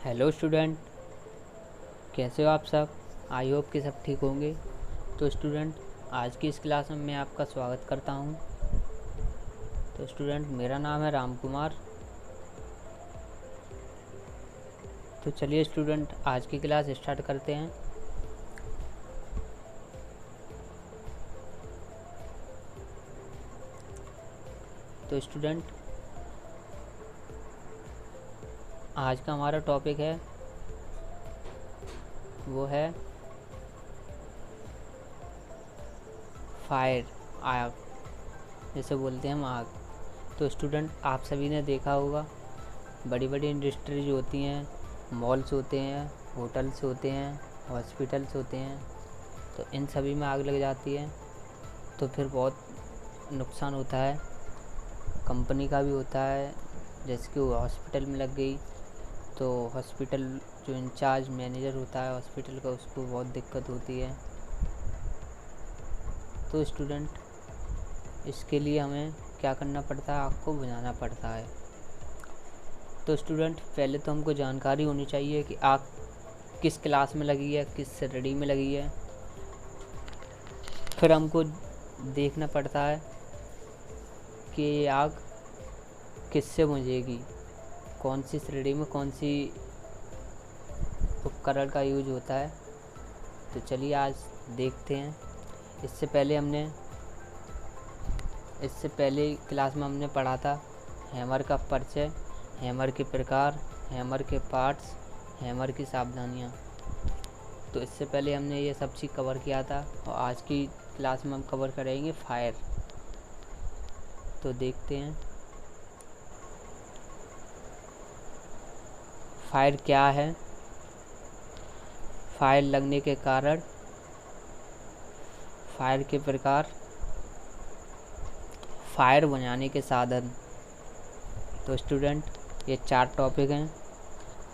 Hello student, कैसे हो आप सब। आई होप कि सब ठीक होंगे। तो स्टूडेंट, आज की इस क्लास में मैं आपका स्वागत करता हूं। तो स्टूडेंट, मेरा नाम है राम कुमार। तो चलिए स्टूडेंट, आज की क्लास स्टार्ट करते हैं। तो स्टूडेंट, आज का हमारा टॉपिक है वो है फायर, आग, जैसे बोलते हैं हम आग। तो स्टूडेंट, आप सभी ने देखा होगा, बड़ी बड़ी इंडस्ट्रीज होती हैं, मॉल्स होते हैं, होटल्स होते हैं, हॉस्पिटल्स होते हैं। तो इन सभी में आग लग जाती है तो फिर बहुत नुकसान होता है, कंपनी का भी होता है। जैसे कि वो हॉस्पिटल में लग गई तो हॉस्पिटल जो इंचार्ज मैनेजर होता है हॉस्पिटल का, उसको बहुत दिक्कत होती है। तो स्टूडेंट, इसके लिए हमें क्या करना पड़ता है, आग को बुझाना पड़ता है। तो स्टूडेंट, पहले तो हमको जानकारी होनी चाहिए कि आग किस क्लास में लगी है, किस श्रेणी में लगी है। फिर हमको देखना पड़ता है कि ये आग किससे बुझेगी, कौन सी श्रेणी में कौन सी उपकरण का यूज होता है। तो चलिए आज देखते हैं। इससे पहले क्लास में हमने पढ़ा था हैमर का परिचय, हैमर के प्रकार, हैमर के पार्ट्स, हैमर की सावधानियाँ। तो इससे पहले हमने ये सब चीज़ कवर किया था और आज की क्लास में हम कवर करेंगे फायर। तो देखते हैं फायर क्या है, फायर लगने के कारण, फायर के प्रकार, फायर बुझाने के साधन। तो स्टूडेंट, ये 4 टॉपिक हैं,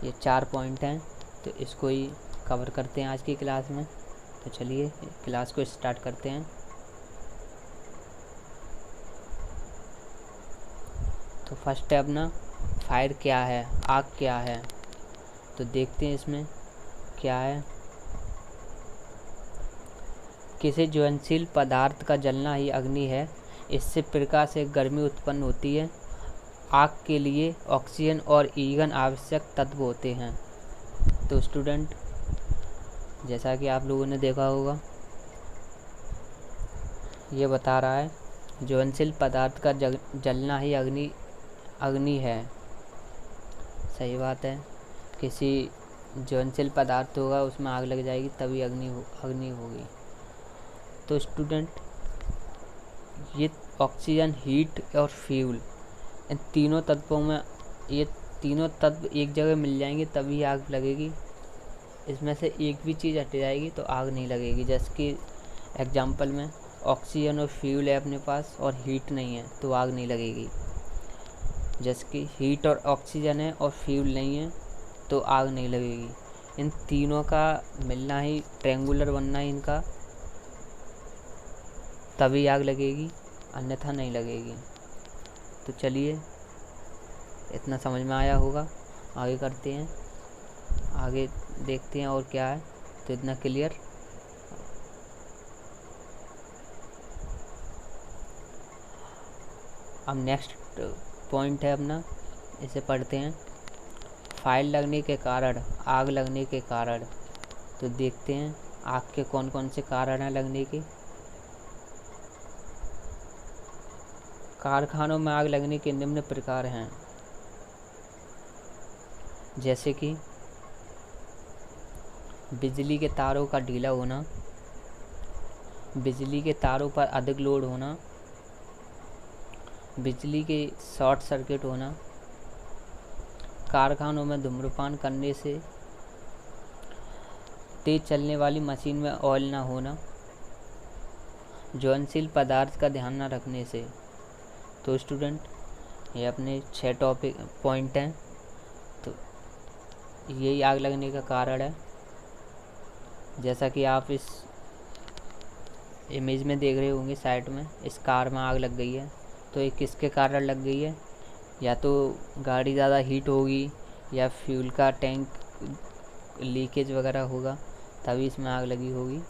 ये 4 पॉइंट हैं। तो इसको ही कवर करते हैं आज की क्लास में। तो चलिए क्लास को स्टार्ट करते हैं। तो फर्स्ट है अपना फायर क्या है, आग क्या है। तो देखते हैं इसमें क्या है। किसी ज्वलनशील पदार्थ का जलना ही अग्नि है। इससे प्रकाश से गर्मी उत्पन्न होती है। आग के लिए ऑक्सीजन और ईंधन आवश्यक तत्व होते हैं। तो स्टूडेंट, जैसा कि आप लोगों ने देखा होगा, ये बता रहा है ज्वलनशील पदार्थ का जलना ही अग्नि है। सही बात है, किसी ज्वलनशील पदार्थ होगा उसमें आग लग जाएगी तभी अग्नि होगी। तो स्टूडेंट, ये ऑक्सीजन, हीट और फ्यूल, इन तीनों तत्वों में, ये तीनों तत्व एक जगह मिल जाएंगे तभी आग लगेगी। इसमें से एक भी चीज़ हट जाएगी तो आग नहीं लगेगी। जैसे कि एग्जांपल में ऑक्सीजन और फ्यूल है अपने पास और हीट नहीं है तो आग नहीं लगेगी। जैसे कि हीट और ऑक्सीजन है और फ्यूल नहीं है तो आग नहीं लगेगी। इन तीनों का मिलना ही, ट्रायंगुलर बनना ही इनका, तभी आग लगेगी, अन्यथा नहीं लगेगी। तो चलिए, इतना समझ में आया होगा। आगे करते हैं, आगे देखते हैं और क्या है। तो इतना क्लियर। अब नेक्स्ट पॉइंट है अपना, इसे पढ़ते हैं। फायर लगने के कारण, आग लगने के कारण। तो देखते हैं आग के कौन कौन से कारण हैं लगने के। कारखानों में आग लगने के निम्न प्रकार हैं, जैसे कि बिजली के तारों का ढीला होना, बिजली के तारों पर अधिक लोड होना, बिजली के शॉर्ट सर्किट होना, कारखानों में धूम्रपान करने से, तेज चलने वाली मशीन में ऑयल ना होना, ज्वलनशील पदार्थ का ध्यान न रखने से। तो स्टूडेंट, ये अपने 6 टॉपिक पॉइंट हैं। तो यही आग लगने का कारण है। जैसा कि आप इस इमेज में देख रहे होंगे साइड में, इस कार में आग लग गई है। तो ये किसके कारण लग गई है, या तो गाड़ी ज़्यादा हीट होगी, या फ्यूल का टैंक लीकेज वगैरह होगा तभी इसमें आग लगी होगी।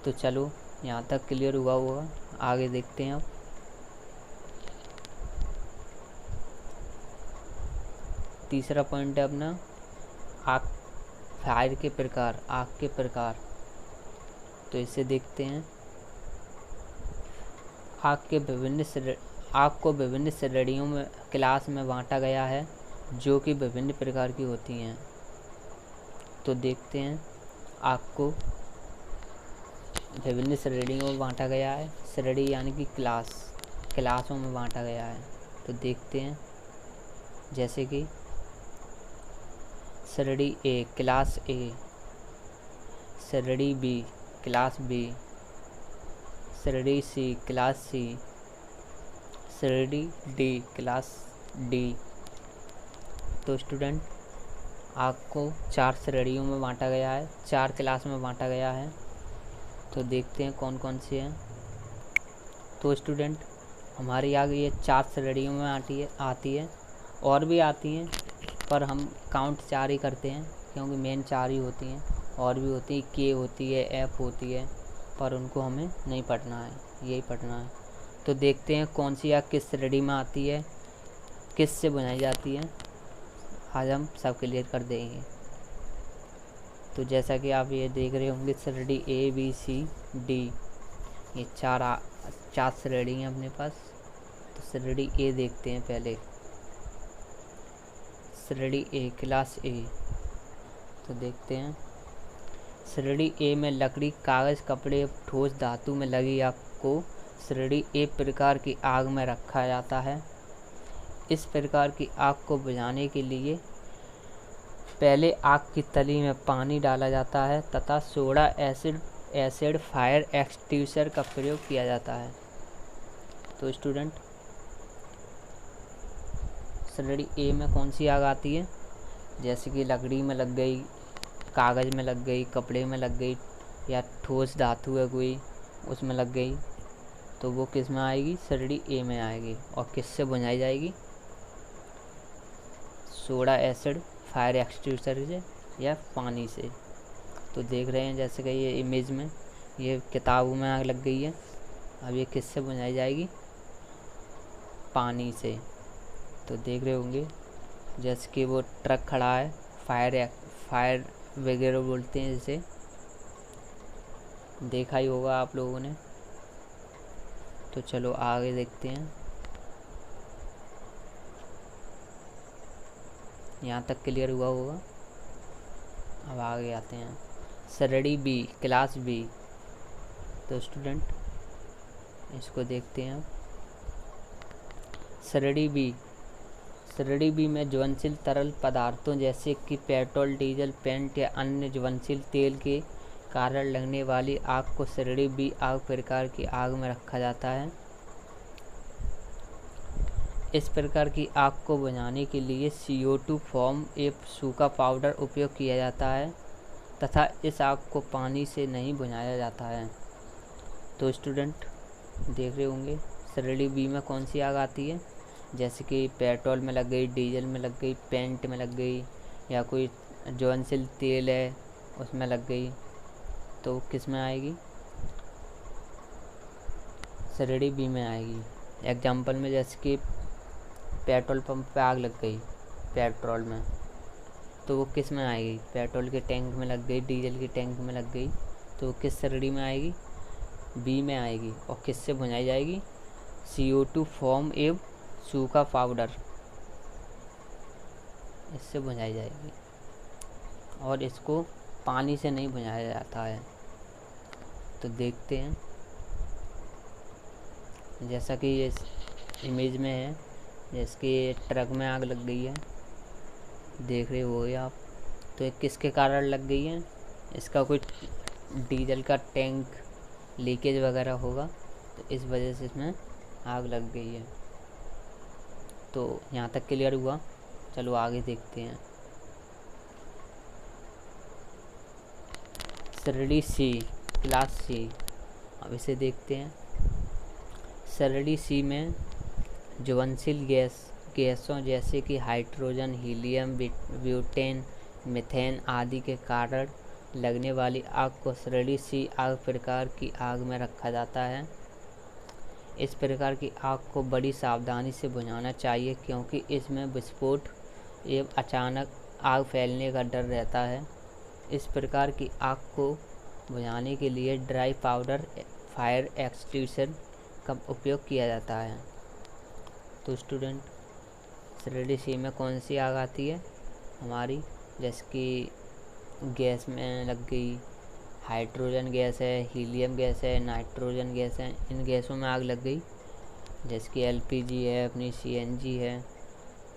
तो चलो यहाँ तक क्लियर हुआ होगा, आगे देखते हैं अब। तीसरा पॉइंट है अपना आग, फायर के प्रकार, आग के प्रकार। तो इसे देखते हैं। आग को विभिन्न श्रेणियों में, क्लास में बांटा गया है जो कि विभिन्न प्रकार की होती हैं। तो देखते हैं, आग को विभिन्न श्रेणियों में बांटा गया है। श्रेणी यानी कि क्लासों में बांटा गया है। तो देखते हैं, जैसे कि श्रेणी ए क्लास ए, श्रेणी बी क्लास बी, श्रेणी सी क्लास सी, श्रेणी डी क्लास डी। तो स्टूडेंट, आग को 4 श्रेणियों में बांटा गया है, 4 क्लास में बांटा गया है। तो देखते हैं कौन कौन सी हैं। तो स्टूडेंट, हमारी आग ये 4 श्रेणियों में आती है, और भी आती हैं पर हम काउंट 4 ही करते हैं क्योंकि मेन 4 ही होती हैं। और भी होती है, के होती है, एफ होती है, पर उनको हमें नहीं पढ़ना है, यही पढ़ना है। तो देखते हैं कौन सी आग किस श्रेणी में आती है, किस से बनाई जाती है, आज हम सब क्लियर कर देंगे। तो जैसा कि आप ये देख रहे होंगे, श्रेणी ए बी सी डी, ये 4 श्रेणी हैं अपने पास। तो श्रेणी ए देखते हैं पहले। श्रेणी ए क्लास ए। तो देखते हैं, श्रेणी ए में लकड़ी, कागज़, कपड़े, ठोस धातु में लगी आग को श्रेणी ए प्रकार की आग में रखा जाता है। इस प्रकार की आग को बुझाने के लिए पहले आग की तली में पानी डाला जाता है तथा सोडा एसिड फायर एक्सटिंग्विशर का प्रयोग किया जाता है। तो स्टूडेंट, श्रेणी ए में कौन सी आग आती है, जैसे कि लकड़ी में लग गई, कागज़ में लग गई, कपड़े में लग गई, या ठोस धातु है कोई उसमें लग गई, तो वो किस में आएगी, श्रेणी ए में आएगी। और किससे बुझाई जाएगी, सोडा एसिड फायर एक्सटिंग्विशर से या पानी से। तो देख रहे हैं जैसे कि ये इमेज में, ये किताबों में आग लग गई है। अब ये किससे बुझाई जाएगी, पानी से। तो देख रहे होंगे जैसे कि वो ट्रक खड़ा है, फायर वगैरह बोलते हैं जिसे, देखा ही होगा आप लोगों ने। तो चलो आगे देखते हैं। यहाँ तक क्लियर हुआ होगा। अब आगे आते हैं, श्रेणी बी क्लास बी। तो स्टूडेंट, इसको देखते हैं। श्रेणी बी में ज्वलनशील तरल पदार्थों जैसे कि पेट्रोल, डीजल, पेंट या अन्य ज्वलनशील तेल के कारण लगने वाली आग को श्रेणी बी आग प्रकार की आग में रखा जाता है। इस प्रकार की आग को बुझाने के लिए CO2 फॉर्म एक सूखा पाउडर उपयोग किया जाता है तथा इस आग को पानी से नहीं बुझाया जाता है। तो स्टूडेंट, देख रहे होंगे श्रेणी बी में कौन सी आग आती है, जैसे कि पेट्रोल में लग गई, डीजल में लग गई, पेंट में लग गई, या कोई ज्वलनशील तेल है उसमें लग गई, तो किस में आएगी, श्रेणी बी में आएगी। एग्जाम्पल में जैसे कि पेट्रोल पंप पे आग लग गई पेट्रोल में, तो वो किस में आएगी, पेट्रोल के टैंक में लग गई, डीजल के टैंक में लग गई, तो वो किस श्रेणी में आएगी, बी में आएगी। और किससे बुझाई जाएगी, CO2 फॉर्म एवं सूखा पाउडर, इससे बुझाई जाएगी। और इसको पानी से नहीं बुझाया जाता है। तो देखते हैं, जैसा कि ये इमेज में है, जैसे कि ट्रक में आग लग गई है, देख रहे हो आप। तो ये किसके कारण लग गई है, इसका कोई डीजल का टैंक लीकेज वगैरह होगा, तो इस वजह से इसमें आग लग गई है। तो यहाँ तक क्लियर हुआ। चलो आगे देखते हैं। श्रेणी सी क्लास सी, अब इसे देखते हैं। श्रेणी सी में ज्वलनशील गैस गैसों जैसे कि हाइड्रोजन, हीलियम, ब्यूटेन, मीथेन आदि के कारण लगने वाली आग को श्रेणी सी आग प्रकार की आग में रखा जाता है। इस प्रकार की आग को बड़ी सावधानी से बुझाना चाहिए क्योंकि इसमें विस्फोट एवं अचानक आग फैलने का डर रहता है। इस प्रकार की आग को बुझाने के लिए ड्राई पाउडर फायर एक्सटिंग्विशर का उपयोग किया जाता है। तो स्टूडेंट, श्रेणी सी में कौन सी आग आती है हमारी, जैसे कि गैस में लग गई, हाइड्रोजन गैस है, हीलियम गैस है, नाइट्रोजन गैस है, इन गैसों में आग लग गई। जैसे कि एलपीजी है, अपनी सीएनजी है।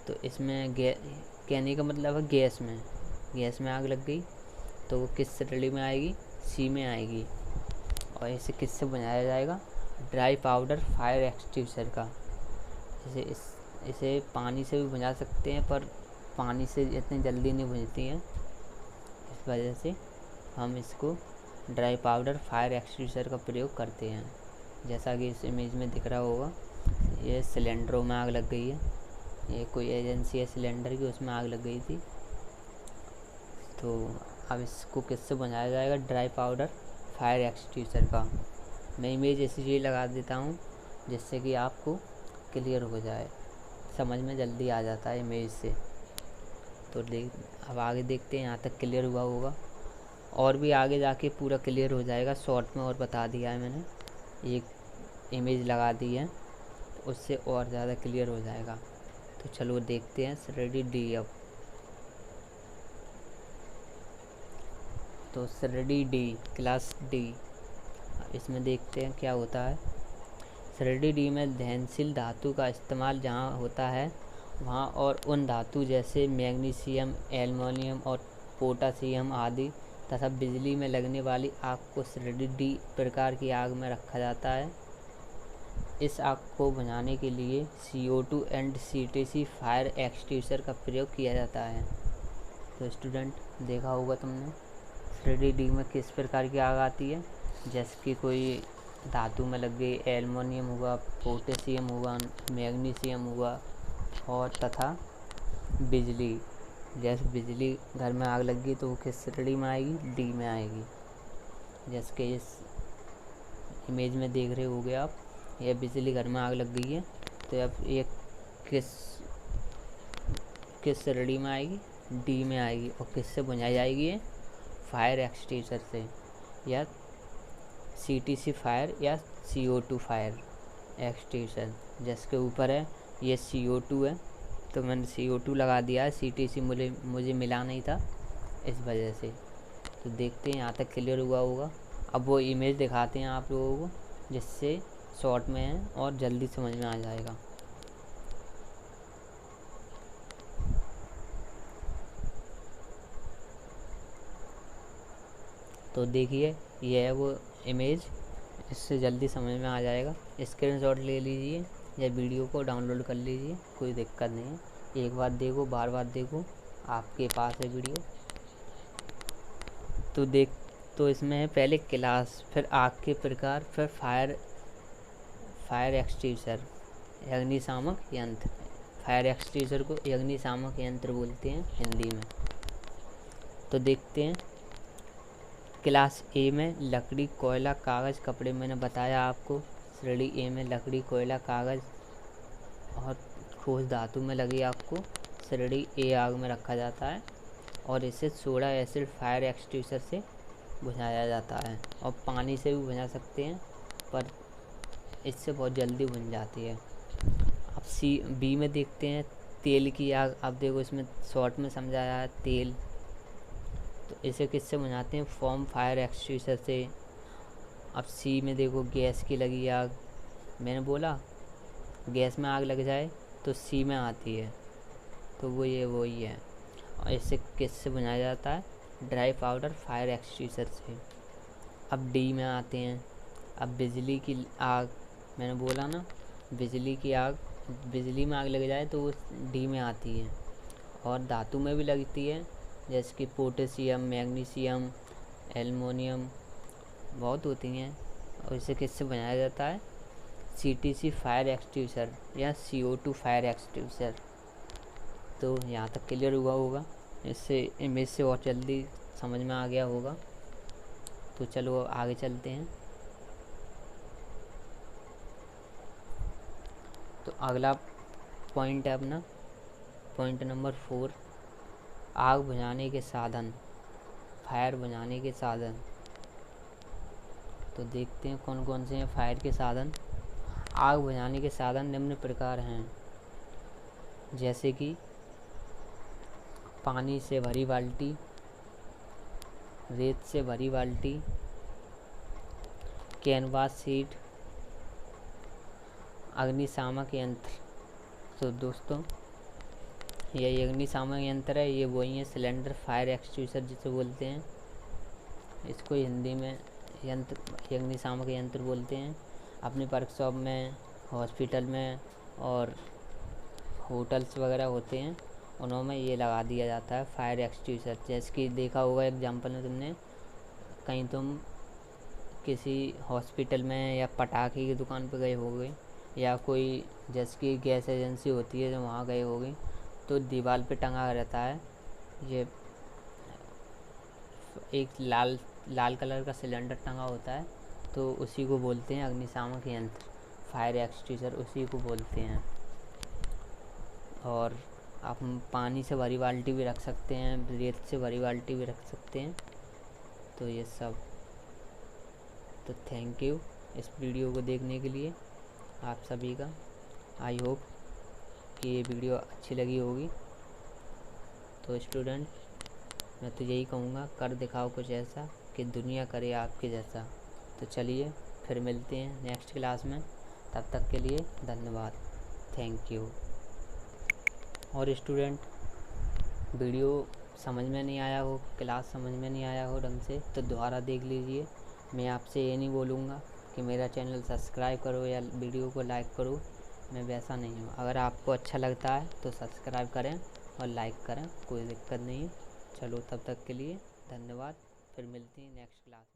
तो इसमें कहने का मतलब है गैस में आग लग गई तो वो किस श्रेणी में आएगी, सी में आएगी। और इसे किससे बुझाया जाएगा, ड्राई पाउडर फायर एक्सटिंग्विशर का। इसे पानी से भी बुझा सकते हैं पर पानी से इतनी जल्दी नहीं बुझती हैं, इस वजह से हम इसको ड्राई पाउडर फायर एक्सटिंग्विशर का प्रयोग करते हैं। जैसा कि इस इमेज में दिख रहा होगा, ये सिलेंडरों में आग लग गई है। ये कोई एजेंसी है सिलेंडर की, उसमें आग लग गई थी। तो अब इसको किससे बुझाया जाएगा, ड्राई पाउडर फायर एक्सटिंग्विशर का। मैं इमेज इसलिए लगा देता हूँ जिससे कि आपको क्लियर हो जाए, समझ में जल्दी आ जाता है इमेज से। तो अब आगे देखते हैं, यहाँ तक क्लियर हुआ होगा। और भी आगे जाके पूरा क्लियर हो जाएगा, शॉर्ट में और बता दिया है मैंने, एक इमेज लगा दी है, तो उससे और ज़्यादा क्लियर हो जाएगा। तो चलो देखते हैं श्रेणी डी। अब तो श्रेणी डी, क्लास डी, इसमें देखते हैं क्या होता है। श्रेणी डी में दहनशील धातु का इस्तेमाल जहाँ होता है वहाँ और उन धातु जैसे मैग्नीशियम, एल्युमिनियम और पोटासियम आदि तथा बिजली में लगने वाली आग को श्रेणी डी प्रकार की आग में रखा जाता है। इस आग को बुझाने के लिए CO2 and CTC fire extinguisher का प्रयोग किया जाता है। तो स्टूडेंट, देखा होगा तुमने श्रेणी डी में किस प्रकार की आग आती है, जैसे कि कोई धातु में लग गई, एल्युमिनियम हुआ, पोटेशियम हुआ, मैग्नीशियम हुआ और तथा बिजली। जैसे बिजली घर में आग लग गई तो वो किस श्रेणी में आएगी, डी में आएगी। जैसे कि इस इमेज में देख रहे होगे आप, यह बिजली घर में आग लग गई है तो अब ये किस श्रेणी में आएगी, डी में आएगी। और किससे बुझाई जाएगी, ये फायर एक्सटिंग्विशर से, या CTC फायर या CO2 फायर एक्सटिंग्विशर। जिसके ऊपर है ये CO2 है तो मैंने CO2 लगा दिया है, CTC मुझे मिला नहीं था इस वजह से। तो देखते हैं यहाँ तक क्लियर हुआ होगा। अब वो इमेज दिखाते हैं आप लोगों को जिससे शॉर्ट में है और जल्दी समझ में आ जाएगा। तो देखिए ये है वो इमेज, इससे जल्दी समझ में आ जाएगा। स्क्रीनशॉट ले लीजिए या वीडियो को डाउनलोड कर लीजिए, कोई दिक्कत नहीं है। एक बार देखो, बार बार देखो, आपके पास है वीडियो। तो इसमें है पहले क्लास, फिर आग के प्रकार, फिर फायर एक्सटिंग्विशर, अग्निशामक यंत्र। फायर एक्सटिंग्विशर को अग्निशामक यंत्र बोलते हैं हिंदी में। तो देखते हैं क्लास ए में लकड़ी, कोयला, कागज़, कपड़े। मैंने बताया आपको श्रेणी ए में लकड़ी, कोयला, कागज़ और ठोस धातु में लगी आग को श्रेणी ए आग में रखा जाता है और इसे सोडा एसिड फायर एक्सटिंग्विशर से बुझाया जाता है। और पानी से भी बुझा सकते हैं पर इससे बहुत जल्दी बुझ जाती है। अब बी में देखते हैं तेल की आग। अब देखो इसमें शॉर्ट में समझाया है तेल, तो इसे किससे बुझाते हैं, फॉर्म फायर एक्सटिंग्विशर से। अब सी में देखो गैस की लगी आग, मैंने बोला गैस में आग लग जाए तो सी में आती है, तो वही है। और इससे किससे बुझाया जाता है, ड्राई पाउडर फायर एक्सटिंग्विशर से। अब डी में आते हैं। अब बिजली की आग, मैंने बोला ना बिजली की आग, बिजली में आग लग जाए तो वो डी में आती है। और धातु में भी लगती है जैसे कि पोटेशियम, मैग्नीशियम, एल्युमिनियम बहुत होती हैं। और इसे किससे बनाया जाता है, CTC फायर एक्सटिंग्विशर या CO2 फायर एक्सटिंग्विशर। तो यहाँ तक क्लियर हुआ होगा, इससे इमेज से और जल्दी समझ में आ गया होगा। तो चलो आगे चलते हैं। तो अगला पॉइंट है अपना पॉइंट नंबर 4, आग बुझाने के साधन, फायर बुझाने के साधन। तो देखते हैं कौन कौन से हैं फायर के साधन। आग बुझाने के साधन निम्न प्रकार हैं, जैसे कि पानी से भरी बाल्टी, रेत से भरी बाल्टी, कैनवास शीट, अग्निशामक यंत्र। तो दोस्तों यही अग्निशामक यंत्र है, ये वही है सिलेंडर फायर एक्सटिंग्विशर जिसे बोलते हैं। इसको हिंदी में यंत्र अग्निशामक यंत्र बोलते हैं। अपने वर्कशॉप में, हॉस्पिटल में और होटल्स वगैरह होते हैं, उनमें ये लगा दिया जाता है फायर एक्सटिंग्विशर। जैसे कि देखा होगा एग्जांपल में तुमने, कहीं तुम किसी हॉस्पिटल में या पटाखे की दुकान पर गए होगे, या कोई जैसे कि गैस एजेंसी होती है जो वहाँ गए होगे, तो दीवार पे टंगा रहता है ये एक लाल कलर का सिलेंडर टंगा होता है, तो उसी को बोलते हैं अग्निशामक यंत्र, फायर एक्सटिंग्विशर उसी को बोलते हैं। और आप पानी से भरी बाल्टी भी रख सकते हैं, रेत से भरी बाल्टी भी रख सकते हैं। तो ये सब। तो थैंक यू इस वीडियो को देखने के लिए आप सभी का। आई होप कि ये वीडियो अच्छी लगी होगी। तो स्टूडेंट, मैं तो यही कहूँगा, कर दिखाओ कुछ ऐसा कि दुनिया करे आपके जैसा। तो चलिए फिर मिलते हैं नेक्स्ट क्लास में, तब तक के लिए धन्यवाद, थैंक यू। और स्टूडेंट, वीडियो समझ में नहीं आया हो, क्लास समझ में नहीं आया हो ढंग से, तो दोबारा देख लीजिए। मैं आपसे ये नहीं बोलूँगा कि मेरा चैनल सब्सक्राइब करो या वीडियो को लाइक करो, मैं वैसा नहीं हूँ। अगर आपको अच्छा लगता है तो सब्सक्राइब करें और लाइक करें, कोई दिक्कत नहीं है। चलो तब तक के लिए धन्यवाद, फिर मिलते हैं नेक्स्ट क्लास।